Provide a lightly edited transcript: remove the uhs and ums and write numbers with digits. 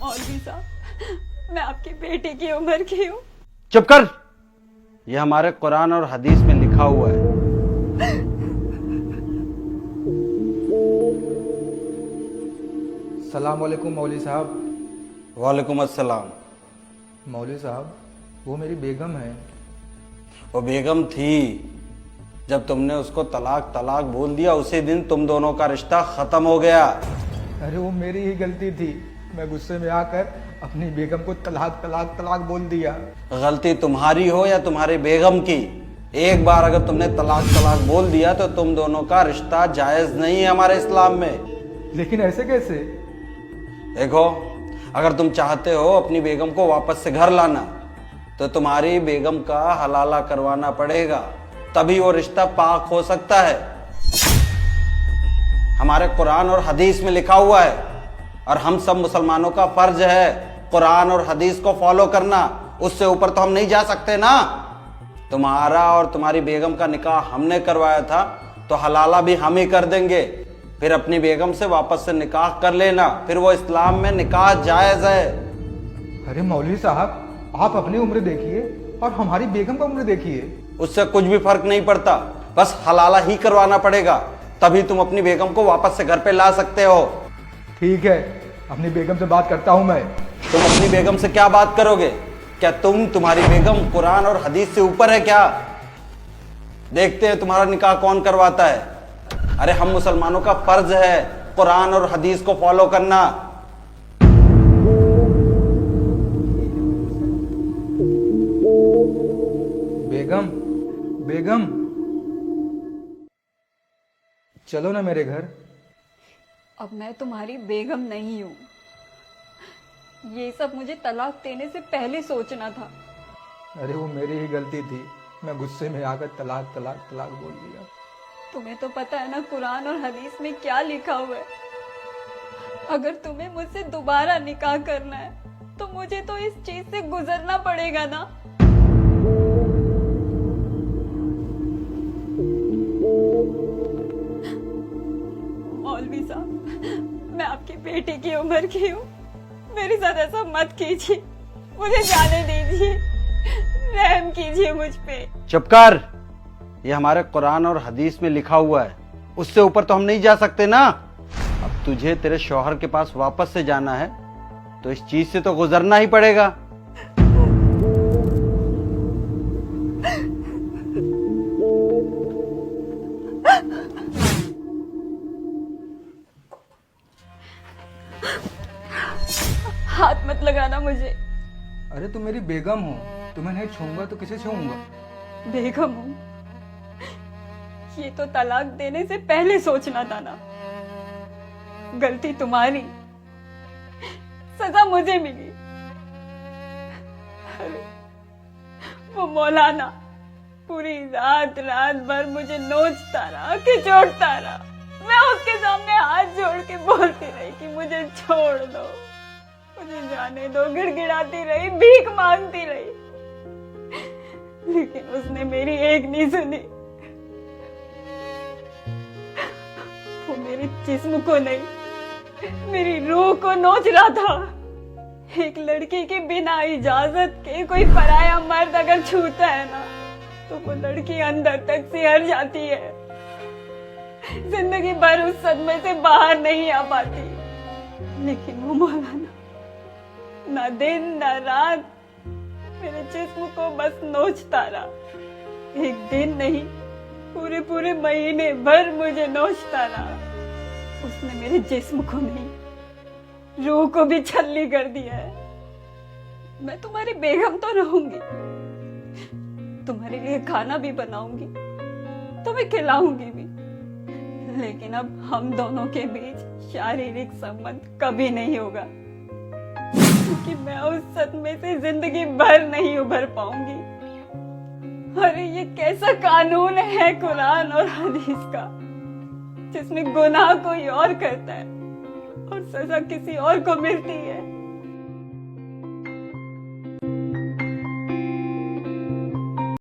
मौलवी साहब, मैं आपकी बेटी की उम्र की हूँ। चुप कर। ये हमारे कुरान और हदीस में लिखा हुआ है। सलाम वालेकुम मौलवी साहब। वालेकुम अस्सलाम। मौलवी साहब, वो मेरी बेगम है। वो बेगम थी, जब तुमने उसको तलाक तलाक बोल दिया उसी दिन तुम दोनों का रिश्ता खत्म हो गया। अरे वो मेरी ही गलती थी, मैं गुस्से में आकर अपनी बेगम को तलाक तलाक तलाक बोल दिया। गलती तुम्हारी हो या तुम्हारी बेगम की, एक बार अगर तुमने तलाक तलाक बोल दिया तो तुम दोनों का रिश्ता जायज नहीं है हमारे इस्लाम में। लेकिन ऐसे कैसे? देखो, अगर तुम चाहते हो अपनी बेगम को वापस से घर लाना तो तुम्हारी बेगम का हलाला करवाना पड़ेगा, तभी वो रिश्ता पाक हो सकता है। हमारे कुरान और हदीस में लिखा हुआ है और हम सब मुसलमानों का फर्ज है कुरान और हदीस को फॉलो करना। उससे ऊपर तो हम नहीं जा सकते ना। तुम्हारा और तुम्हारी बेगम का निकाह हमने करवाया था तो हलाला भी हम ही कर देंगे। फिर अपनी बेगम से वापस से निकाह कर लेना, फिर वो इस्लाम में निकाह जायज है। अरे मौलवी साहब, आप अपनी उम्र देखिए और हमारी बेगम का उम्र देखिए। उससे कुछ भी फर्क नहीं पड़ता, बस हलाला ही करवाना पड़ेगा, तभी तुम अपनी बेगम को वापस से घर पे ला सकते हो। ठीक है, अपनी बेगम से बात करता हूँ मैं। तुम अपनी बेगम से क्या बात करोगे? क्या तुम्हारी बेगम कुरान और हदीस से ऊपर है क्या? देखते हैं तुम्हारा निकाह कौन करवाता है। अरे हम मुसलमानों का फर्ज है कुरान और हदीस को फॉलो करना। बेगम, बेगम, चलो ना मेरे घर। अब मैं तुम्हारी बेगम नहीं हूँ। ये सब मुझे तलाक देने से पहले सोचना था। अरे वो मेरी ही गलती थी, मैं गुस्से में आकर तलाक तलाक तलाक बोल दिया। तुम्हें तो पता है ना कुरान और हदीस में क्या लिखा हुआ है। अगर तुम्हें मुझसे दोबारा निकाह करना है तो मुझे तो इस चीज से गुजरना पड़ेगा ना। मौलवी साहब, मैं आपकी बेटी की उम्र की हूँ, मेरे साथ ऐसा मत कीजिए, मुझे जाने दीजिए, रहम कीजिए मुझ पे। चुप कर। ये हमारे कुरान और हदीस में लिखा हुआ है, उससे ऊपर तो हम नहीं जा सकते ना। अब तुझे तेरे शौहर के पास वापस से जाना है तो इस चीज से तो गुजरना ही पड़ेगा। हाथ मत लगाना मुझे। अरे तुम मेरी बेगम हो, तुम्हें नहीं छूऊंगा तो किसे छूऊंगा? बेगम हूँ, ये तो तलाक देने से पहले सोचना था ना। गलती तुम्हारी, सजा मुझे मिली। अरे वो मौलाना पूरी रात रात भर मुझे नोचता रहा, खिचोड़ता रहा। मैं उसके सामने हाथ जोड़ के बोलती रही कि मुझे छोड़ दो, मुझे जाने दो, गिड़गिड़ाती रही, भीख मांगती रही, लेकिन उसने मेरी एक नहीं सुनी। वो मेरे जिस्म को नहीं, मेरी रूह को नोच रहा था। एक लड़की के बिना इजाजत के कोई पराया मर्द अगर छूता है ना तो वो लड़की अंदर तक सिहर जाती है, जिंदगी भर उस सदमे से बाहर नहीं आ पाती। लेकिन वो मौलाना ना दिन ना रात मेरे जिस्म को बस नोचता रहा। एक दिन नहीं, पूरे पूरे महीने भर मुझे नोचता रहा। उसने मेरे जिस्म को नहीं, रूह को भी छल्ली कर दिया है। मैं तुम्हारी बेगम तो रहूंगी, तुम्हारे लिए खाना भी बनाऊंगी, तुम्हें खिलाऊंगी भी, लेकिन अब हम दोनों के बीच शारीरिक संबंध कभी नहीं होगा, क्योंकि मैं उस सदमे से जिंदगी भर नहीं उभर पाऊंगी। अरे ये कैसा कानून है कुरान और हदीस का, जिसमें गुनाह कोई और करता है और सजा किसी और को मिलती है।